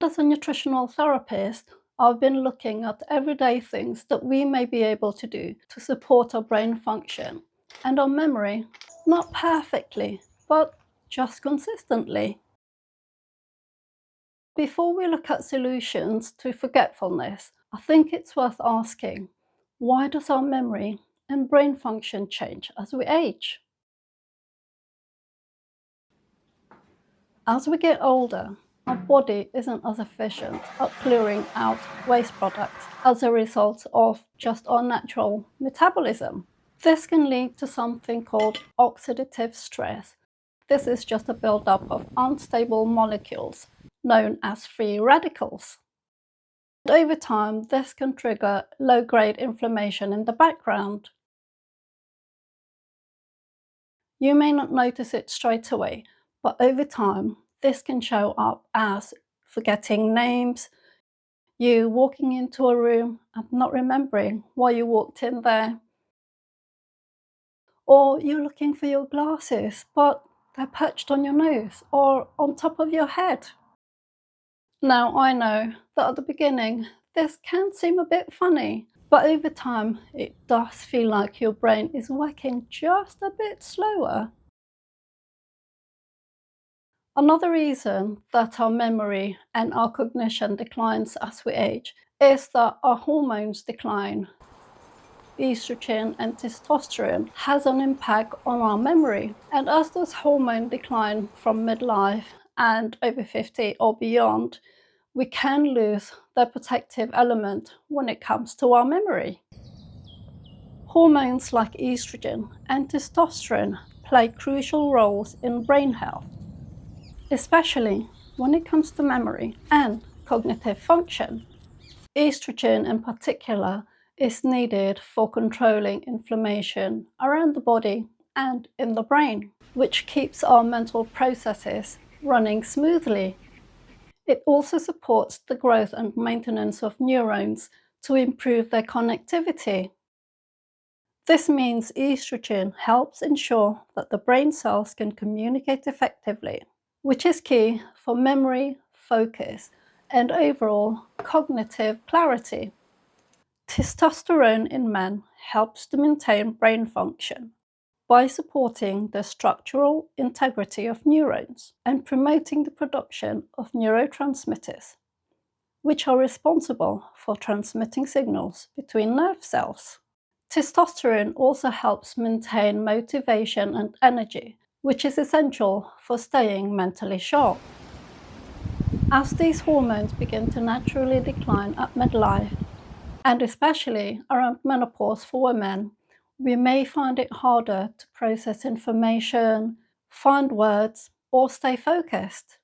As a nutritional therapist, I've been looking at everyday things that we may be able to do to support our brain function and our memory, not perfectly, but just consistently. Before we look at solutions to forgetfulness, I think it's worth asking, why does our memory and brain function change as we age? As we get older, our body isn't as efficient at clearing out waste products as a result of just our natural metabolism. This can lead to something called oxidative stress. This is just a buildup of unstable molecules known as free radicals. And over time, this can trigger low-grade inflammation in the background. You may not notice it straight away, but over time, this can show up as forgetting names, you walking into a room and not remembering why you walked in there, or you're looking for your glasses, but they're perched on your nose or on top of your head. Now, I know that at the beginning, this can seem a bit funny, but over time, it does feel like your brain is working just a bit slower. Another reason that our memory and our cognition declines as we age is that our hormones decline. Estrogen and testosterone has an impact on our memory, and as those hormones decline from midlife and over 50 or beyond, we can lose the protective element when it comes to our memory. Hormones like estrogen and testosterone play crucial roles in brain health, especially when it comes to memory and cognitive function. Estrogen in particular is needed for controlling inflammation around the body and in the brain, which keeps our mental processes running smoothly. It also supports the growth and maintenance of neurons to improve their connectivity. This means estrogen helps ensure that the brain cells can communicate effectively, which is key for memory, focus, and overall cognitive clarity. Testosterone in men helps to maintain brain function by supporting the structural integrity of neurons and promoting the production of neurotransmitters, which are responsible for transmitting signals between nerve cells. Testosterone also helps maintain motivation and energy, which is essential for staying mentally sharp. As these hormones begin to naturally decline at midlife, and especially around menopause for women, we may find it harder to process information, find words, or stay focused.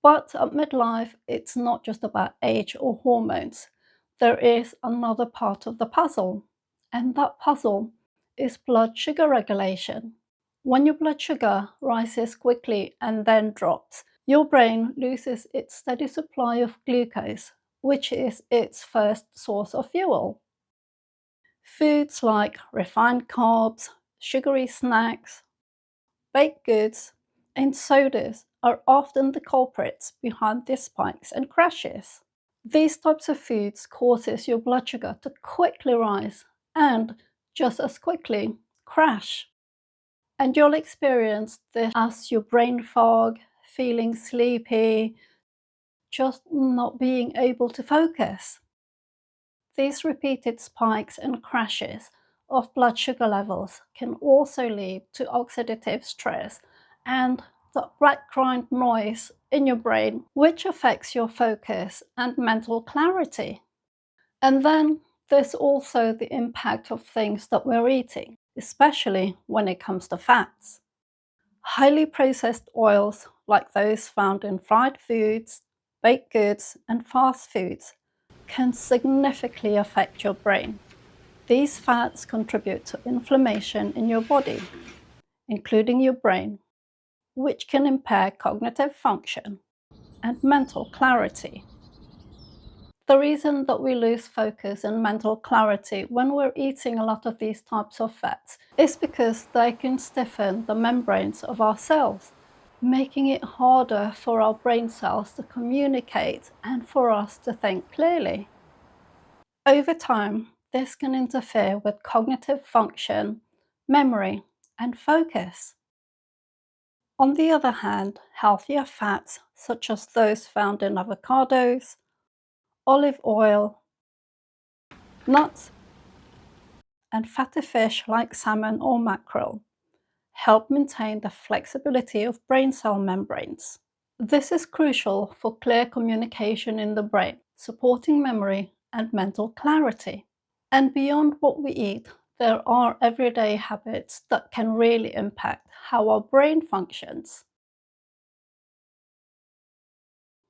But at midlife, it's not just about age or hormones. There is another part of the puzzle, and that puzzle is blood sugar regulation. When your blood sugar rises quickly and then drops, your brain loses its steady supply of glucose, which is its first source of fuel. Foods like refined carbs, sugary snacks, baked goods, and sodas are often the culprits behind these spikes and crashes. These types of foods causes your blood sugar to quickly rise and just as quickly crash. And you'll experience this as your brain fog, feeling sleepy, just not being able to focus. These repeated spikes and crashes of blood sugar levels can also lead to oxidative stress and the background noise in your brain, which affects your focus and mental clarity. And then there's also the impact of things that we're eating, especially when it comes to fats. Highly processed oils, like those found in fried foods, baked goods, and fast foods, can significantly affect your brain. These fats contribute to inflammation in your body, including your brain, which can impair cognitive function and mental clarity. The reason that we lose focus and mental clarity when we're eating a lot of these types of fats is because they can stiffen the membranes of our cells, making it harder for our brain cells to communicate and for us to think clearly. Over time, this can interfere with cognitive function, memory, and focus. On the other hand, healthier fats, such as those found in avocados, olive oil, nuts, and fatty fish like salmon or mackerel, help maintain the flexibility of brain cell membranes. This is crucial for clear communication in the brain, supporting memory and mental clarity. And beyond what we eat, there are everyday habits that can really impact how our brain functions.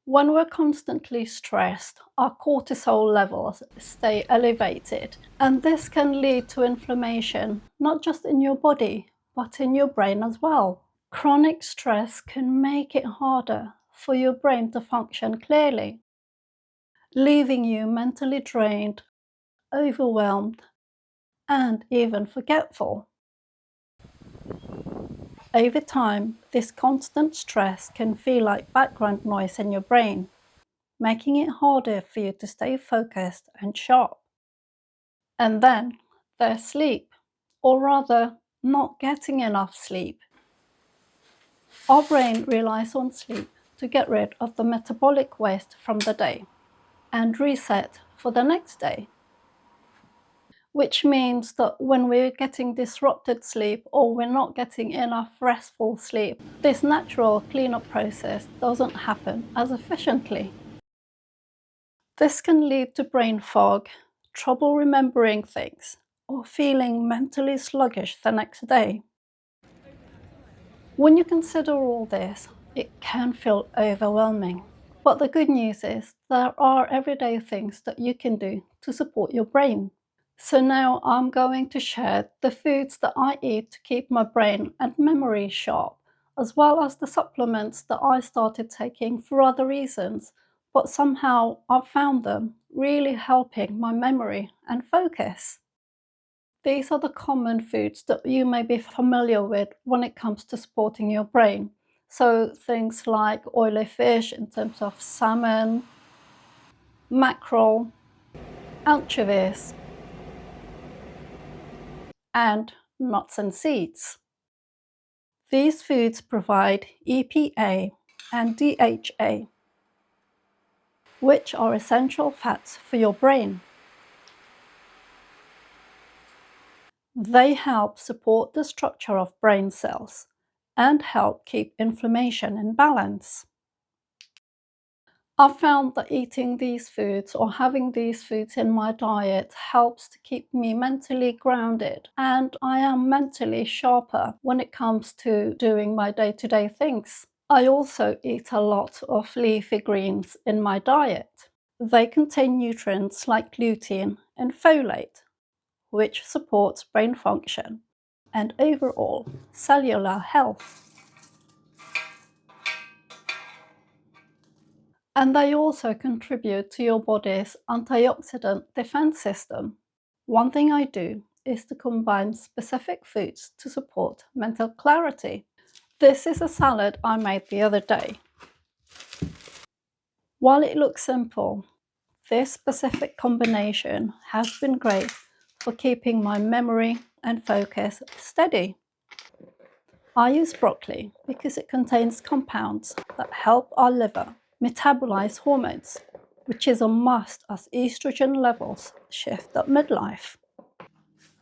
When we're constantly stressed, our cortisol levels stay elevated, and this can lead to inflammation, not just in your body, but in your brain as well. Chronic stress can make it harder for your brain to function clearly, leaving you mentally drained, overwhelmed, and even forgetful. Over time, this constant stress can feel like background noise in your brain, making it harder for you to stay focused and sharp. And then there's sleep, or rather, not getting enough sleep. Our brain relies on sleep to get rid of the metabolic waste from the day and reset for the next day. Which means that when we're getting disrupted sleep or we're not getting enough restful sleep, this natural cleanup process doesn't happen as efficiently. This can lead to brain fog, trouble remembering things, or feeling mentally sluggish the next day. When you consider all this, it can feel overwhelming. But the good news is there are everyday things that you can do to support your brain. So now I'm going to share the foods that I eat to keep my brain and memory sharp, as well as the supplements that I started taking for other reasons, but somehow I've found them really helping my memory and focus. These are the common foods that you may be familiar with when it comes to supporting your brain. So things like oily fish in terms of salmon, mackerel, anchovies, and nuts and seeds. These foods provide EPA and DHA, which are essential fats for your brain. They help support the structure of brain cells and help keep inflammation in balance. I've found that eating these foods or having these foods in my diet helps to keep me mentally grounded, and I am mentally sharper when it comes to doing my day-to-day things. I also eat a lot of leafy greens in my diet. They contain nutrients like lutein and folate, which supports brain function and overall cellular health. And they also contribute to your body's antioxidant defense system. One thing I do is to combine specific foods to support mental clarity. This is a salad I made the other day. While it looks simple, this specific combination has been great for keeping my memory and focus steady. I use broccoli because it contains compounds that help our liver metabolize hormones, which is a must as estrogen levels shift at midlife.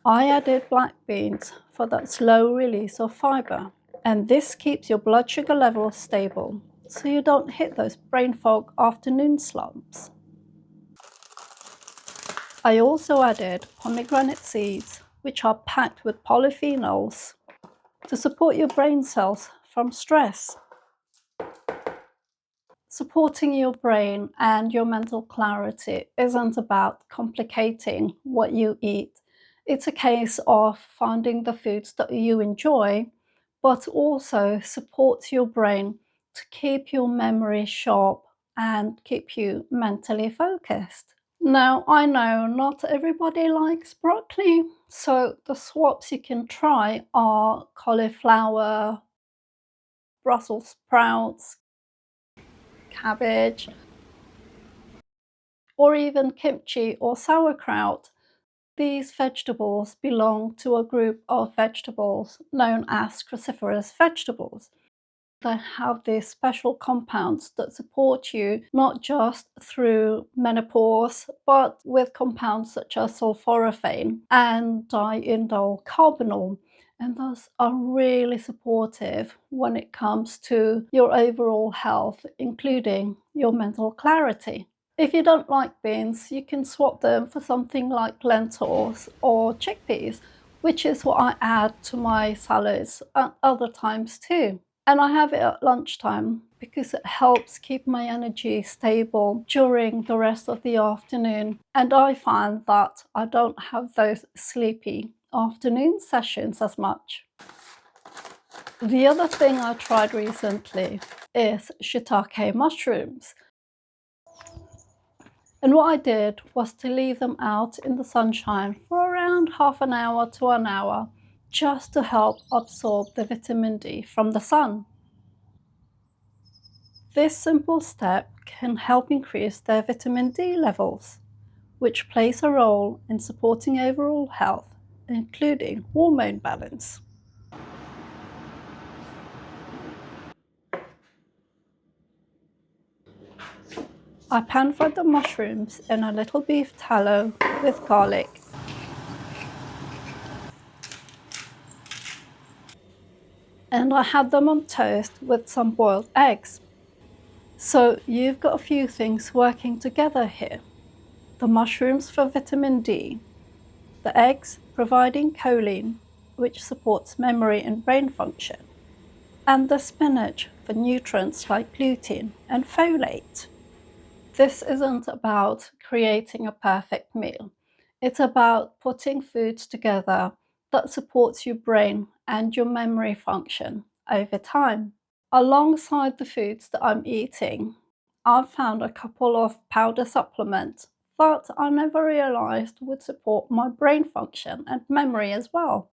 I added black beans for that slow release of fiber, and this keeps your blood sugar levels stable so you don't hit those brain fog afternoon slumps. I also added pomegranate seeds, which are packed with polyphenols to support your brain cells from stress. Supporting your brain and your mental clarity isn't about complicating what you eat. It's a case of finding the foods that you enjoy, but also supports your brain to keep your memory sharp and keep you mentally focused. Now, I know not everybody likes broccoli, so the swaps you can try are cauliflower, Brussels sprouts, cabbage, or even kimchi or sauerkraut. These vegetables belong to a group of vegetables known as cruciferous vegetables. They have these special compounds that support you not just through menopause, but with compounds such as sulforaphane and diindole carbonyl. And those are really supportive when it comes to your overall health, including your mental clarity. If you don't like beans, you can swap them for something like lentils or chickpeas, which is what I add to my salads at other times too. And I have it at lunchtime because it helps keep my energy stable during the rest of the afternoon. And I find that I don't have those sleepy afternoon sessions as much. The other thing I tried recently is shiitake mushrooms. And what I did was to leave them out in the sunshine for around half an hour to an hour, just to help absorb the vitamin D from the sun. This simple step can help increase their vitamin D levels, which plays a role in supporting overall health, including hormone balance. I pan-fried the mushrooms in a little beef tallow with garlic. And I had them on toast with some boiled eggs. So you've got a few things working together here. The mushrooms for vitamin D, the eggs providing choline, which supports memory and brain function, and the spinach for nutrients like lutein and folate. This isn't about creating a perfect meal. It's about putting foods together that supports your brain and your memory function over time. Alongside the foods that I'm eating, I've found a couple of powder supplements that I never realized would support my brain function and memory as well.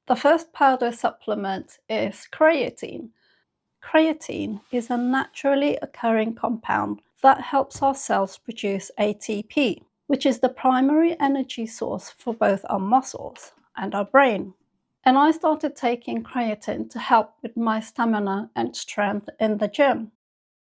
The first powder supplement is creatine. Creatine is a naturally occurring compound that helps our cells produce ATP, which is the primary energy source for both our muscles and our brain. And I started taking creatine to help with my stamina and strength in the gym.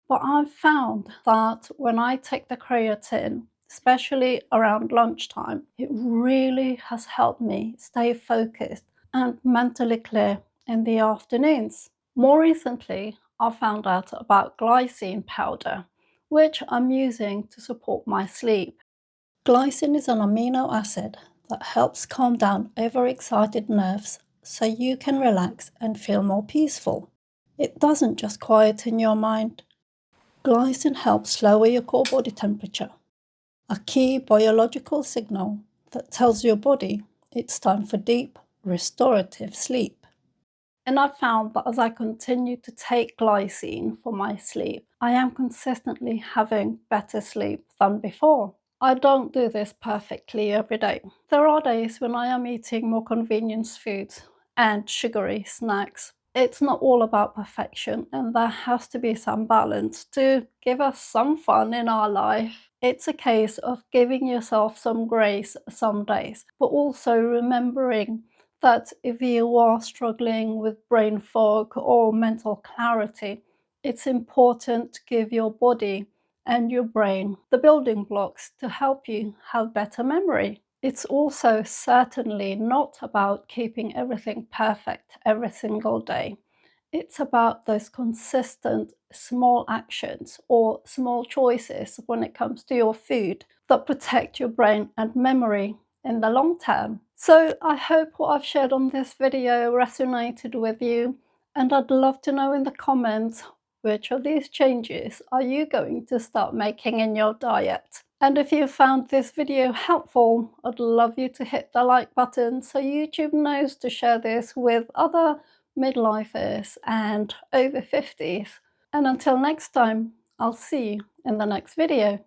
But I've found that when I take the creatine, especially around lunchtime, it really has helped me stay focused and mentally clear in the afternoons. More recently, I found out about glycine powder, which I'm using to support my sleep. Glycine is an amino acid that helps calm down overexcited nerves so you can relax and feel more peaceful. It doesn't just quieten your mind. Glycine helps lower your core body temperature, a key biological signal that tells your body it's time for deep, restorative sleep. And I've found that as I continue to take glycine for my sleep, I am consistently having better sleep than before. I don't do this perfectly every day. There are days when I am eating more convenience foods and sugary snacks. It's not all about perfection, and there has to be some balance to give us some fun in our life. It's a case of giving yourself some grace some days, but also remembering that if you are struggling with brain fog or mental clarity, it's important to give your body and your brain the building blocks to help you have better memory. It's also certainly not about keeping everything perfect every single day. It's about those consistent small actions or small choices when it comes to your food that protect your brain and memory in the long term. So I hope what I've shared on this video resonated with you, and I'd love to know in the comments which of these changes are you going to start making in your diet. And if you found this video helpful, I'd love you to hit the like button so YouTube knows to share this with other midlifers and over 50s. And until next time, I'll see you in the next video.